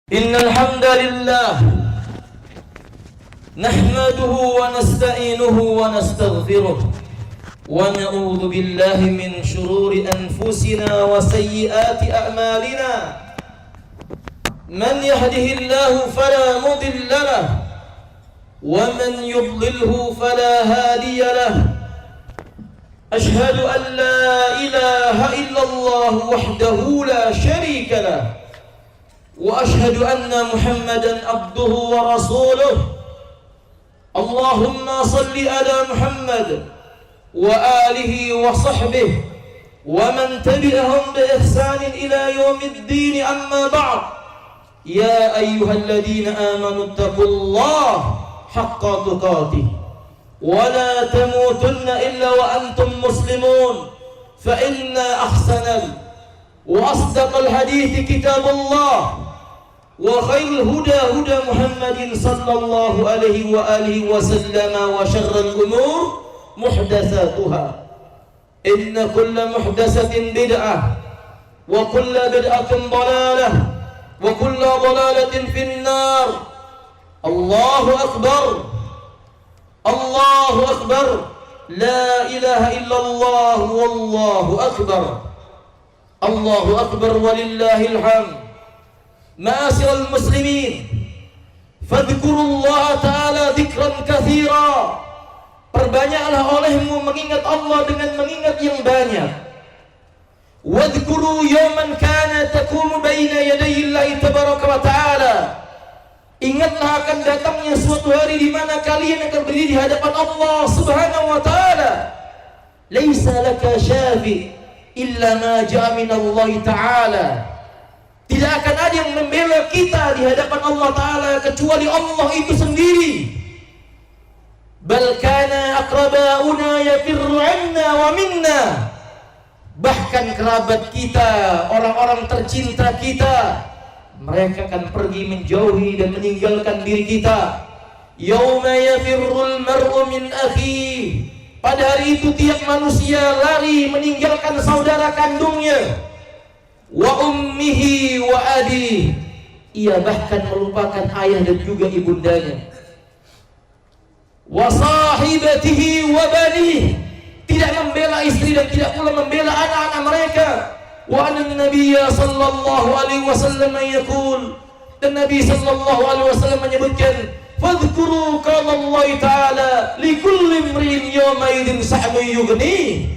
Innal hamdalillah nahmaduhu wa nasta'inuhu wa nastaghfiruh wa na'udzu billahi min shururi anfusina wa sayyiati a'malina. Man yahdihillahu fala mudilla lahu wa man yudlilhu fala hadiya lahu. Ashhadu an la ilaha illallah wahdahu la sharika lahu wa ashhadu anna Muhammadan abduhu wa rasuluh. Allahumma salli ala Muhammad wa alihi wa sahbihi wa man tabi'ahum bi ihsanin ila yaumiddin, amma ba'd. Ya ayyuhalladzina amanu taqullaha haqqa tuqatih wa la tamutunna illa wa antum muslimun. Fa inna ahsanal wa asdaqal hadithi kitabullah wa khairul huda huda Muhammadin sallallahu alaihi wa alihi wa sallama wa syarrul umur muhdatsatuha. Inna kulla muhdatsatin bid'ah wa kulla bid'atin dhalalah wa kulla dhalalatin finnar. Allahu akbar, Allahu akbar, la ilaha illallah wallahu akbar, Allahu akbar walillahil hamd. Ma'asyiral muslimin, fadhkurullaha ta'ala dzikran katsira. Perbanyaklah olehmu mengingat Allah dengan mengingat yang banyak. Wadhkuru yawman kana taqumu baina yadayillahi tabaraka wa ta'ala. Ingatlah akan datangnya suatu hari di mana kalian akan berdiri di hadapan Allah Subhanahu wa ta'ala. Laisa laka syafi illa ma ja'a min Allah ta'ala. Tidak akan ada yang membela kita di hadapan Allah Ta'ala kecuali Allah itu sendiri. Bal kana aqrabauna yafirru 'anna wa minna. Bahkan kerabat kita, orang-orang tercinta kita, mereka akan pergi menjauhi dan meninggalkan diri kita. Yauma yafirrul mar'u min akhihi. Pada hari itu tiap manusia lari meninggalkan saudara kandungnya. Wa ummihi wa adi. Ia bahkan melupakan ayah dan juga ibundanya. Wa sahibatihi wa bani. Tidak membela istri dan tidak pula membela anak-anak mereka. Wa anna nabiyya sallallahu alaihi wasallam yaqul, dan Nabi sallallahu alaihi wasallam menyebutkan, fadhkuru qala Allah ta'ala likulli imrin yawma idin sa'mu yughni.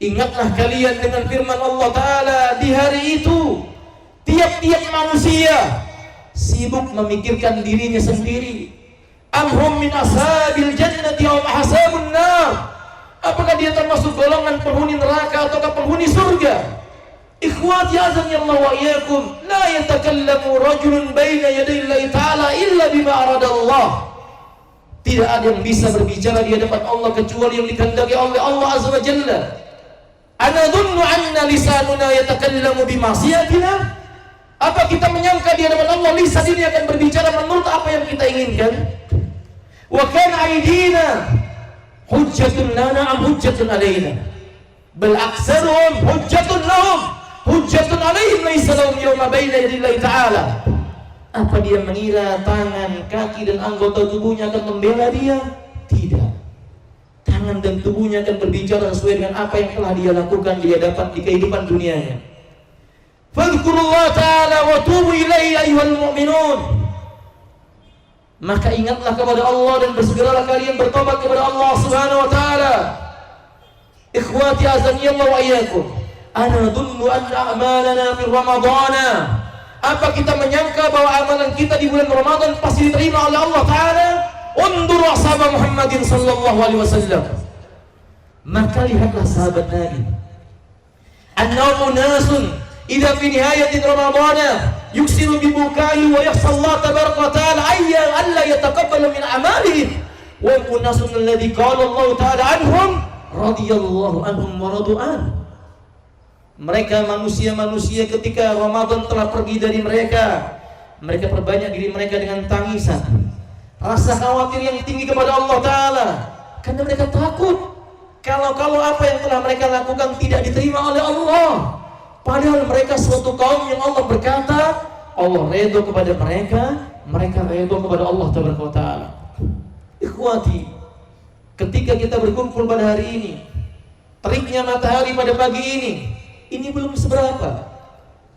Ingatlah kalian dengan firman Allah Ta'ala di hari itu tiap-tiap manusia sibuk memikirkan dirinya sendiri. Amhum min ashabil jannati aw mahasabun nar. Apakah dia termasuk golongan penghuni neraka ataukah penghuni surga? Ikhwati azani Allah wa iyyakum, la yatakallamu rajulun baina yaday Allah Ta'ala illa bima aradallah. Tidak ada yang bisa berbicara di hadapan Allah kecuali yang dikehendaki oleh Allah Azza wa Jalla. Anadunnu anna lisanuna yatakallamu bima'siyatina. Apa kita menyangka di hadapan Allah lisan ini akan berbicara menurut apa yang kita inginkan? Wa kana aydina hujjatun lana am hujjatun alaina. Bal aktsaruhum hujjatun lahum hujjatun alaihim laysa lahum yawma baina yadillahi ta'ala. Apa dia mengira tangan, kaki dan anggota tubuhnya akan membela dia? Tidak. Tangan dan tubuhnya akan berbicara sesuai dengan apa yang telah dia lakukan di hadapan di kehidupan dunianya. Fadhkurullaha ta'ala wa tubu ilaihi ayyuhal mu'minun. Maka ingatlah kepada Allah dan bersegeralah kalian bertobat kepada Allah Subhanahu wa ta'ala. Ikhwati azani Allah wa iyyakum, ana dhunnu anna a'malana fi ramadhana. Apa kita menyangka bahwa amalan kita di bulan Ramadan pasti diterima oleh Allah Ta'ala? Undur sahabat Muhammadin sallallahu alaihi wasallam. Maka lihatlah sahabat Nabi. Annahum unasun idza fi nihayatin ramadana yuksiru bi bukai wa yakhsha Allah tabaraka wa ta'ala ayya alla yataqabbalu min amalihim. Wa unasun alladhi qala Allah ta'ala anhum radhiyallahu anhum wa radu'an. Mereka manusia-manusia ketika Ramadan telah pergi dari mereka, mereka perbanyak diri mereka dengan tangisan, rasa khawatir yang tinggi kepada Allah Ta'ala, karena mereka takut kalau apa yang telah mereka lakukan tidak diterima oleh Allah. Padahal mereka suatu kaum yang Allah berkata Allah redha kepada mereka, mereka redha kepada Allah Taala. Ikhwati, ketika kita berkumpul pada hari ini, teriknya matahari pada pagi ini belum seberapa.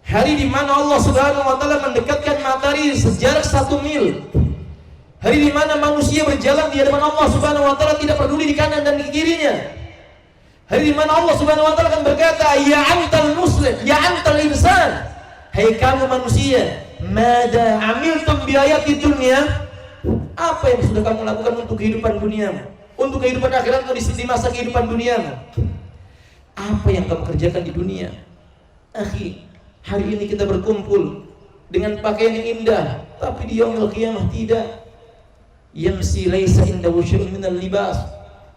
Hari di mana Allah Subhanahu wa taala mendekatkan matahari sejarak 1 mil. Hari di mana manusia berjalan di hadapan Allah Subhanahu wa taala tidak peduli di kanan dan di kirinya. Hari di mana Allah Subhanahu wa taala akan berkata, "Ya antal muslim, ya antal insan." Hai kamu manusia, mada amiltum bi ayati dunya? Apa yang sudah kamu lakukan untuk kehidupan duniamu? Untuk kehidupan akhiratmu di masa kehidupan duniamu? Apa yang kamu kerjakan di dunia? Akhi, hari ini kita berkumpul dengan pakaian yang indah, tapi di yaumil qiyamah tidak. Yamsi laisa indahu syai'un minal libas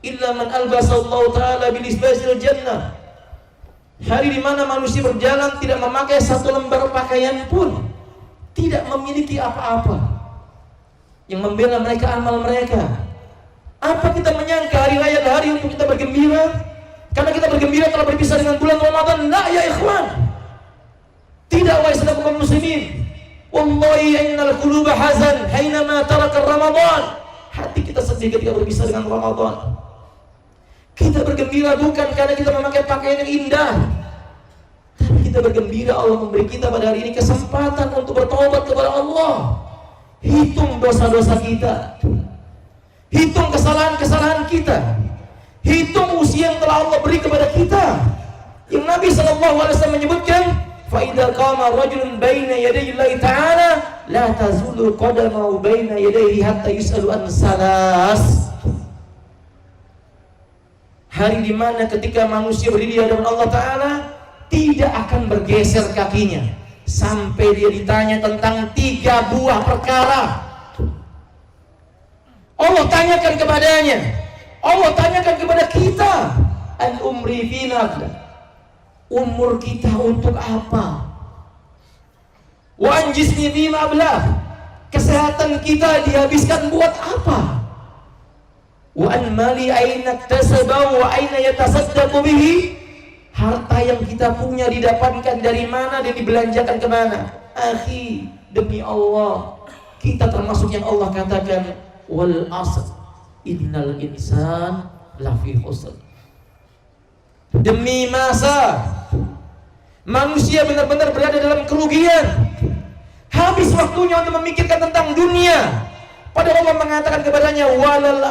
illa man albasa Allah taala bil isbasil jannah. Hari di mana manusia berjalan tidak memakai satu lembar pakaian pun, tidak memiliki apa-apa. Yang membela mereka amal mereka. Apa kita menyangka hari raya adalah hari untuk kita bergembira? Karena kita bergembira telah berpisah dengan bulan Ramadan? La ya ikhwan. Tidak, wahai saudara kaum muslimin. Wallahi innal quluba hazan hainama taraka Ramadan. Hati kita sedih ketika berpisah dengan Ramadan. Kita bergembira bukan karena kita memakai pakaian yang indah, tapi kita bergembira Allah memberi kita pada hari ini kesempatan untuk bertobat kepada Allah. Hitung dosa-dosa kita, hitung kesalahan-kesalahan kita, hitung usia yang telah Allah beri kepada kita. Yang Nabi SAW menyebutkan, فَإِذَا قَامَ رَجُلٌ بَيْنَ يَدَيِ اللَّهِ تَعَالَى لَا تَزُولُ قَدَمَهُ بَيْنَ يَدَيْهِ حَتَّى يُسْأَلُ عَنْ ثَلَاثٍ. Hari di mana ketika manusia berdiri di hadapan Allah Ta'ala, tidak akan bergeser kakinya sampai dia ditanya tentang 3 buah perkara. Allah tanyakan kepadanya, Allah tanyakan kepada kita, al-umri fina, umur kita untuk apa? Wa anjisni fima ablah, kesehatan kita dihabiskan buat apa? Wa an mali aina iktasaba wa aina yatasaddaqu bihi, harta yang kita punya didapatkan dari mana dan dibelanjakan kemana? Akhi, demi Allah, kita termasuk yang Allah katakan wal asr innal insan lafi khusr. Demi masa manusia benar-benar berada dalam kerugian. Habis waktunya untuk memikirkan tentang dunia. Padahal Allah mengatakan kepadanya walal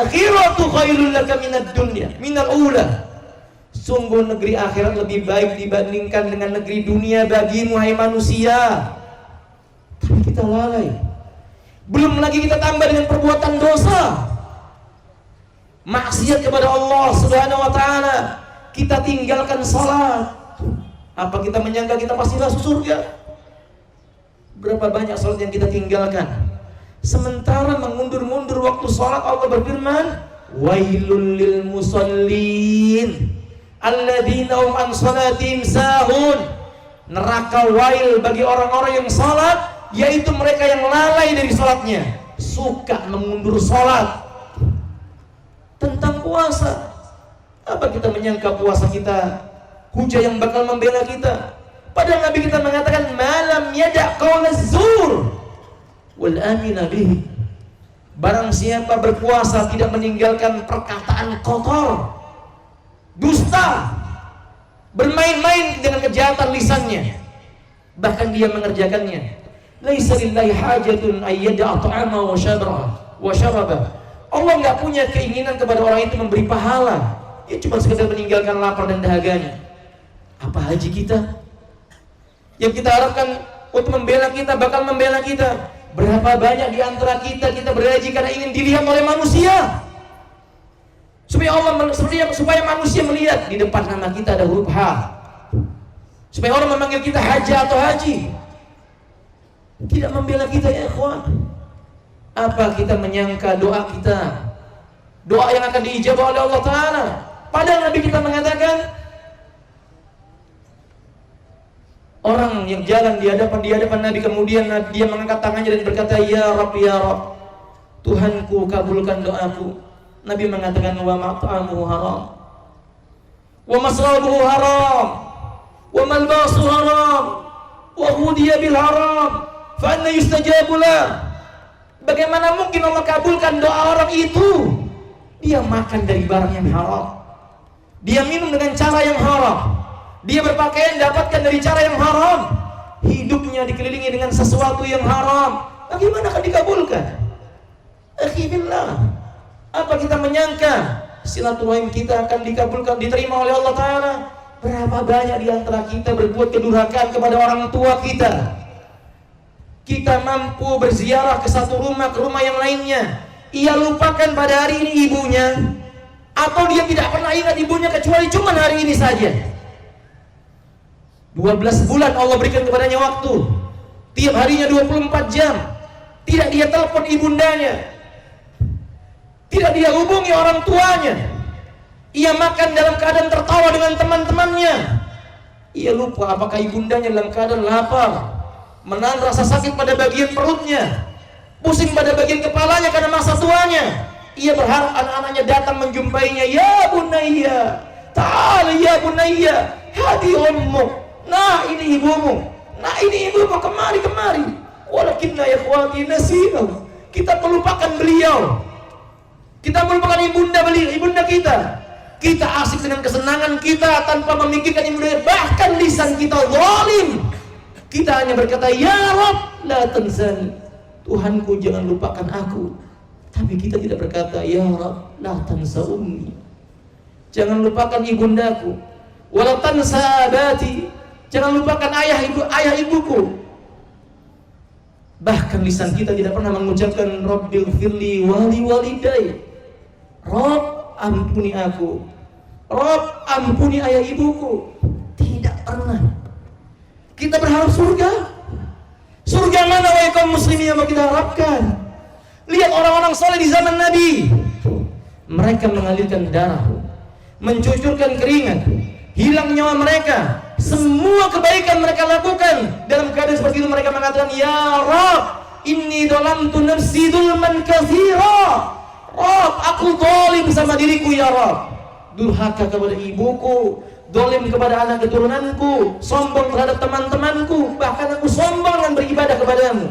akhiratu khairul laka minad dunya minal ula. Sungguh negeri akhirat lebih baik dibandingkan dengan negeri dunia bagimu hai manusia. Tapi kita lalai. Belum lagi kita tambah dengan perbuatan dosa, maksiat kepada Allah Subhanahu wa taala. Kita tinggalkan salat. Apa kita menyangka kita pasti masuk surga? Berapa banyak salat yang kita tinggalkan? Sementara mengundur-mundur waktu salat, Allah berfirman, wailul lil musallin alladzina hum an salatihim sahun. Neraka wail bagi orang-orang yang salat, yaitu mereka yang lalai dari salatnya, suka mengundur salat. Tentang puasa, apa kita menyangka puasa kita hujah yang bakal membela kita? Padahal Nabi kita mengatakan malam yada' qaulaz zur wal amina bihi. Barang siapa berpuasa tidak meninggalkan perkataan kotor, dusta, bermain-main dengan kejahatan lisannya, bahkan dia mengerjakannya. Laisa lillahi hajatun ayyada'a ta'ama wa syaraba. Allah enggak punya keinginan kepada orang itu memberi pahala. Dia cuma sekedar meninggalkan lapar dan dahaganya. Apa haji kita? Yang kita harapkan untuk membela kita, bakal membela kita. Berapa banyak di antara kita berhaji karena ingin dilihat oleh manusia, supaya manusia melihat di depan nama kita ada huruf H, supaya orang memanggil kita haji atau haji. Tidak membela kita ya ikhwan. Apa kita menyangka doa kita, doa yang akan diijabah oleh Allah Ta'ala? Padahal Nabi kita mengatakan, orang yang jalan di hadapan Nabi, kemudian dia mengangkat tangannya dan berkata, ya Rabb, Tuhanku kabulkan doaku. Nabi mengatakan, wa mat'amuhu haram, wa masrabuhu haram, wa malbasuhu haram, wa ghudiya bil haram fa anna yustajabu lah. Bagaimana mungkin Allah kabulkan doa orang itu? Dia makan dari barang yang haram, dia minum dengan cara yang haram, dia berpakaian dapatkan dari cara yang haram, hidupnya dikelilingi dengan sesuatu yang haram. Bagaimana akan dikabulkan? Akhi billah, apa kita menyangka silaturahim kita akan dikabulkan, diterima oleh Allah Ta'ala? Berapa banyak di antara kita berbuat kedurhakaan kepada orang tua kita. Kita mampu berziarah ke satu rumah, ke rumah yang lainnya, ia lupakan pada hari ini ibunya, atau dia tidak pernah ingat ibunya kecuali cuma hari ini saja. 12 bulan Allah berikan kepadanya waktu, tiap harinya 24 jam, tidak dia telepon ibundanya, tidak dia hubungi orang tuanya. Ia makan dalam keadaan tertawa dengan teman-temannya. Ia lupa apakah ibundanya dalam keadaan lapar, menahan rasa sakit pada bagian perutnya, pusing pada bagian kepalanya karena masa tuanya. Ia berharap anak-anaknya datang menjumpainya. Ya bunayya, ta'ala ya bunayya, hadi ummuk. Nah ini ibumu, nah ini ibumu, kemari. Walakinna ya ikhwati nasinahu. Kita melupakan beliau, kita melupakan ibunda kita. Kita asik dengan kesenangan kita tanpa memikirkan ibunda. Bahkan lisan kita zalim. Kita hanya berkata, ya Rabb la tansani, Tuhanku jangan lupakan aku. Tapi kita tidak berkata, ya Rabb la tansa ummi, jangan lupakan ibundaku. Wala tansa abati, jangan lupakan ayah ibuku. Bahkan lisan kita tidak pernah mengucapkan Rabbil firli wali walidai, Rabb ampuni aku, Rabb ampuni ayah ibuku. Tidak pernah. Kita berharap surga. Surga mana wahai kaum muslimin yang mau kita harapkan? Lihat orang-orang soleh di zaman Nabi. Mereka mengalirkan darah, mencucurkan keringat, hilang nyawa mereka. Semua kebaikan mereka lakukan. Dalam keadaan seperti itu mereka mengatakan, ya Rabb, inni dhalamtu nafsi dhulman katsira. Rabb, aku zalim sama diriku ya Rabb. Durhaka kepada ibuku, zalim kepada anak keturunanku, sombong terhadap teman-temanku, bahkan aku sombong dan beribadah kepadamu.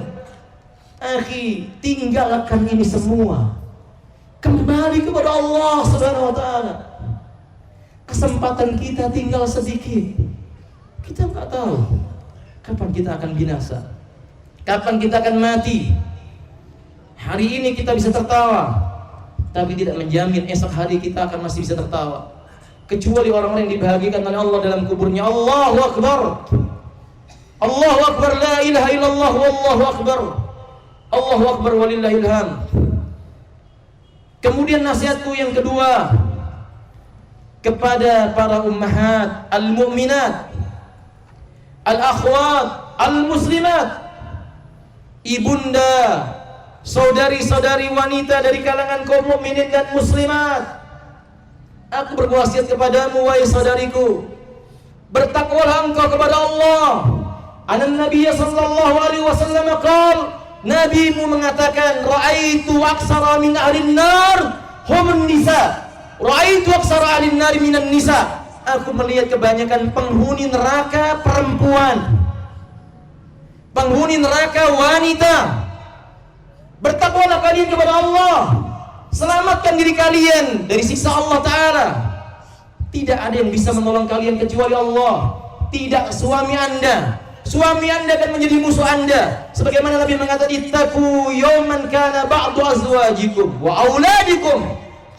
Akhi, tinggalkan ini semua, kembali kepada Allah Subhanahu wa Ta'ala. Kesempatan kita tinggal sedikit. Kita nggak tahu kapan kita akan binasa, kapan kita akan mati. Hari ini kita bisa tertawa, tapi tidak menjamin esok hari kita akan masih bisa tertawa. Kecuali orang-orang yang dibahagiakan oleh Allah dalam kuburnya. Allahu Akbar, Allahu Akbar, la ilaha illallah, wallahu Akbar, Allahu Akbar walillahil hamd. Kemudian nasihatku yang kedua kepada para ummahat al-mu'minat, al-akhwat al-muslimat, ibunda, saudari-saudari wanita dari kalangan kaum mukminin dan muslimat. Aku berwasiat kepadamu wahai saudariku, bertakwalah engkau kepada Allah. Anan Nabi sallallahu alaihi wasallam qaal, nabimu mengatakan, raaitu aksara min ahlin nar humun nisa, raaitu aksara ahlin nar minan nisa. Aku melihat kebanyakan penghuni neraka perempuan, penghuni neraka wanita. Bertakwalah kalian kepada Allah, selamatkan diri kalian dari siksa Allah Ta'ala. Tidak ada yang bisa menolong kalian kecuali Allah. Tidak suami anda akan menjadi musuh anda. Sebagaimana Nabi mengatakan, ittaqu yawman kana ba'du azwajikum wa auladikum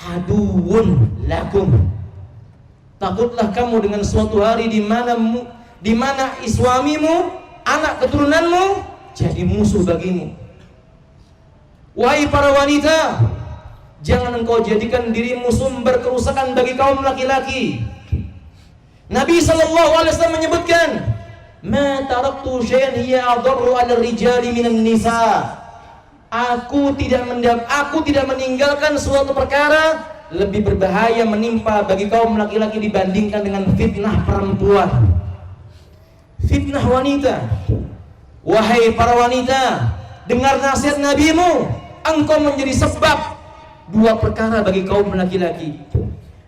aduwwun lakum. Takutlah kamu dengan suatu hari di mana suamimu, anak keturunanmu jadi musuh bagimu. Wahai para wanita, jangan engkau jadikan dirimu sumber kerusakan bagi kaum laki-laki. Nabi SAW menyebutkan, ma taraktu syai'an hiya adarru 'ala rijali minan nisa. Aku tidak meninggalkan suatu perkara lebih berbahaya menimpa bagi kaum laki-laki dibandingkan dengan fitnah perempuan, fitnah wanita. Wahai para wanita, dengar nasihat nabimu, engkau menjadi sebab dua perkara bagi kaum laki-laki.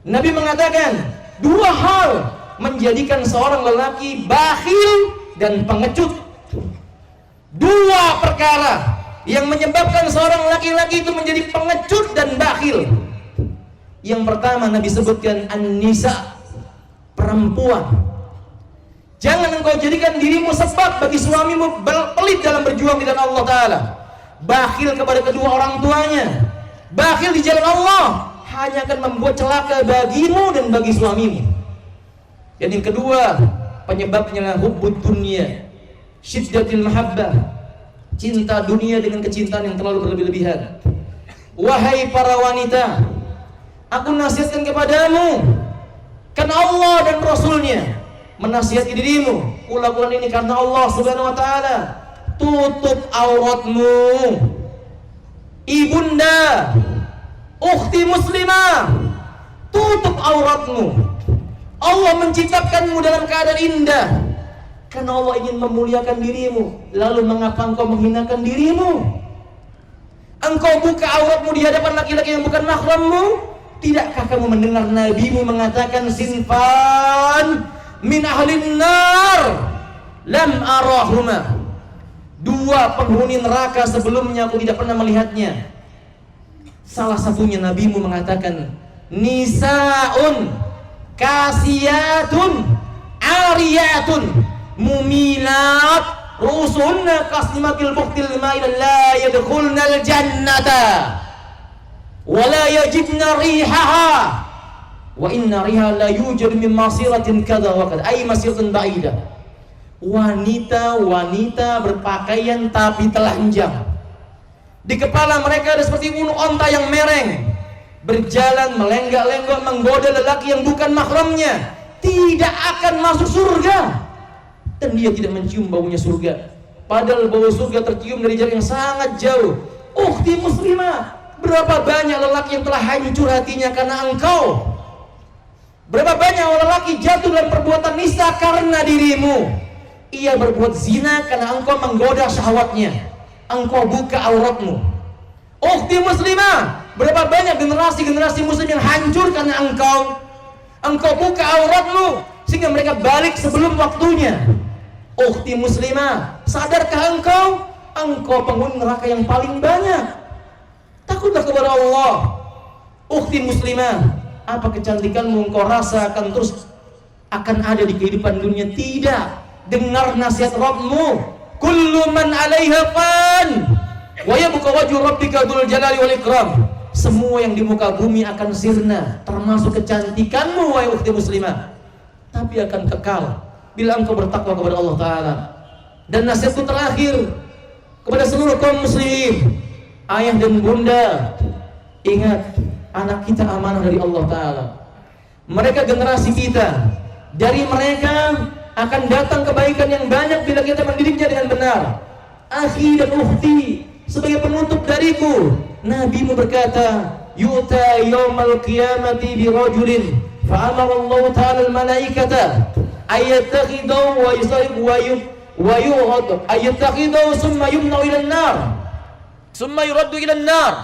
Nabi mengatakan, dua hal menjadikan seorang lelaki bakhil dan pengecut Dua perkara yang menyebabkan seorang laki-laki itu menjadi pengecut dan bakhil. Yang pertama Nabi sebutkan an-nisa, perempuan. Jangan engkau jadikan dirimu sebab bagi suamimu pelit dalam berjuang di jalan Allah Ta'ala. Bakhil kepada kedua orang tuanya, bakhil di jalan Allah, hanya akan membuat celaka bagimu dan bagi suamimu. Dan yang kedua, penyebabnya adalah hubbud dunya, syiddatil mahabbah, cinta dunia dengan kecintaan yang terlalu berlebih-lebihan. Wahai para wanita, aku nasihatkan kepadamu, karena Allah dan Rasulnya menasihati dirimu. Kulakukan ini karena Allah Subhanahu wa Ta'ala. Tutup auratmu, ibunda, ukhti muslimah, tutup auratmu. Allah menciptakanmu dalam keadaan indah karena Allah ingin memuliakan dirimu. Lalu mengapa engkau menghinakan dirimu? Engkau buka auratmu di hadapan laki-laki yang bukan mahrammu. Tidakkah kamu mendengar nabimu mengatakan, sinfan min ahlin nar lam arahuma, dua penghuni neraka sebelumnya aku tidak pernah melihatnya. Salah satunya nabimu mengatakan, nisaun kasiyatun ariyatun mumilat rusunna kasnimatil buktil ma'ila la yadkhulnal jannata wa la yajidna rihaha wa inna riha la yujad min masiratin kada wa kada, ay masiratin ba'idah. Wanita-wanita berpakaian tapi telanjang, di kepala mereka ada seperti ulu onta yang mereng, berjalan melenggak-lenggok menggoda lelaki yang bukan mahramnya, tidak akan masuk surga. Dan dia tidak mencium baunya surga, padahal bau surga tercium dari jarak yang sangat jauh. Ukhti muslimah, berapa banyak lelaki yang telah hancur hatinya karena engkau? Berapa banyak lelaki jatuh dalam perbuatan nista karena dirimu? Ia berbuat zina karena engkau menggoda syahwatnya, engkau buka auratmu. Ukhti muslimah, berapa banyak generasi-generasi muslim yang hancur karena engkau buka auratmu sehingga mereka balik sebelum waktunya. Ukhti muslimah, sadarkah engkau penghuni neraka yang paling banyak? Takutlah kepada Allah. Ukhti muslimah, apa kecantikanmu engkau rasa akan ada di kehidupan dunia? Tidak. Dengar nasihat Rabbmu, kullu man 'alaiha fan wa yabqa wajhu rabbika dzul jalali wal ikram. Semua yang di muka bumi akan sirna, termasuk kecantikanmu wahai ukhti muslimah, tapi akan kekal bila engkau bertakwa kepada Allah Ta'ala. Dan nasihatku terakhir kepada seluruh kaum muslimin, ayah dan bunda, ingat, anak kita amanah dari Allah Ta'ala. Mereka generasi kita, dari mereka akan datang kebaikan yang banyak bila kita mendidiknya dengan benar. Akhi dan ukhti, sebagai penutup dariku, nabimu berkata, yu'ta yawmal qiyamati bi rajulin fa'amara Allah Ta'ala al-malaikata ayattakhidau wa yusayib wa yu'ad ayattakhidau summa yumna'u ilan nar summa yuraddu ilan nar.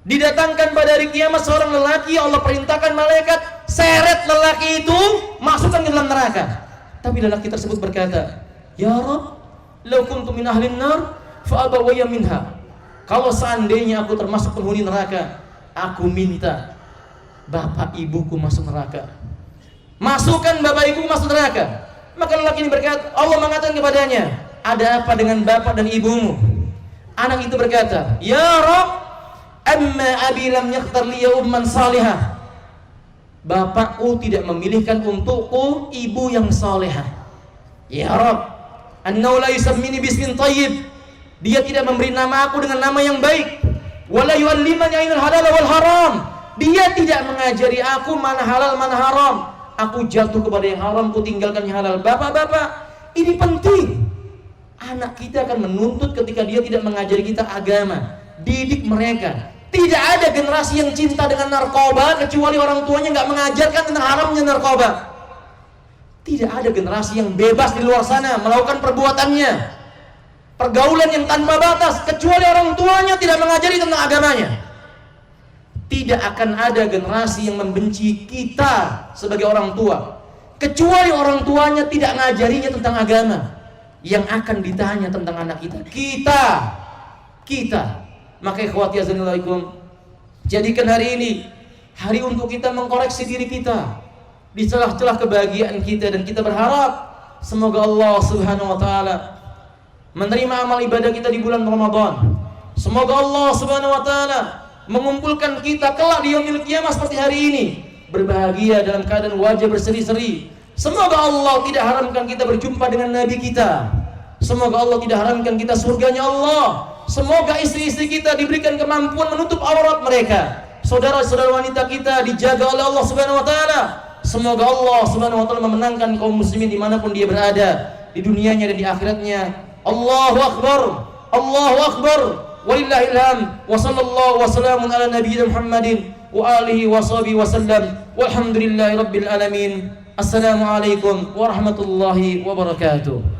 Didatangkan pada hari kiamat seorang lelaki, Allah perintahkan malaikat seret lelaki itu, masukkan ke dalam neraka. Tapi lelaki tersebut berkata, ya Rabb, law kuntu min ahlin nar fa abawaya minha. Kalau seandainya aku termasuk penghuni neraka, aku minta bapak ibuku masuk neraka. Masukkan bapak ibuku masuk neraka. Maka lelaki ini berkata, Allah mengatakan kepadanya, ada apa dengan bapak dan ibumu? Anak itu berkata, ya Rabb, amma abi lam yakhtar liya umman salihah. Bapakku tidak memilihkan untukku ibu yang salihah. Ya Rabb, annahu la yusammini bismin thayyib. Dia tidak memberi nama aku dengan nama yang baik. Wala yu'allimani ainal halal wal haram. Dia tidak mengajari aku mana halal mana haram. Aku jatuh kepada yang haram, aku tinggalkan yang halal. Bapak-bapak, ini penting. Anak kita akan menuntut ketika dia tidak mengajari kita agama. Didik mereka. Tidak ada generasi yang cinta dengan narkoba kecuali orang tuanya nggak mengajarkan tentang haramnya narkoba. Tidak ada generasi yang bebas di luar sana melakukan perbuatannya, pergaulan yang tanpa batas, kecuali orang tuanya tidak mengajari tentang agamanya. Tidak akan ada generasi yang membenci kita sebagai orang tua kecuali orang tuanya tidak ngajarinya tentang agama. yang akan ditanya tentang anak kita. Kita. Maka ikhwati azanilaikum, jadikan hari ini hari untuk kita mengkoreksi diri kita di celah-celah kebahagiaan kita, dan kita berharap semoga Allah Subhanahu wa taala menerima amal ibadah kita di bulan Ramadan. Semoga Allah Subhanahu wa taala mengumpulkan kita kelak di yaumil qiyamah seperti hari ini, berbahagia dalam keadaan wajah berseri-seri. Semoga Allah tidak haramkan kita berjumpa dengan Nabi kita. Semoga Allah tidak haramkan kita surganya Allah. Semoga istri-istri kita diberikan kemampuan menutup aurat mereka. Saudara-saudara wanita kita dijaga oleh Allah Subhanahu wa taala. Semoga Allah Subhanahu wa taala memenangkan kaum muslimin dimanapun dia berada, di dunianya dan di akhiratnya. Allahu akbar. Allahu akbar. Walillahil hamd. Wa sallallahu wasallamun ala nabiyyina Muhammadin wa alihi wa sahbihi wasallam. Walhamdulillahi rabbil alamin. Assalamualaikum warahmatullahi wabarakatuh.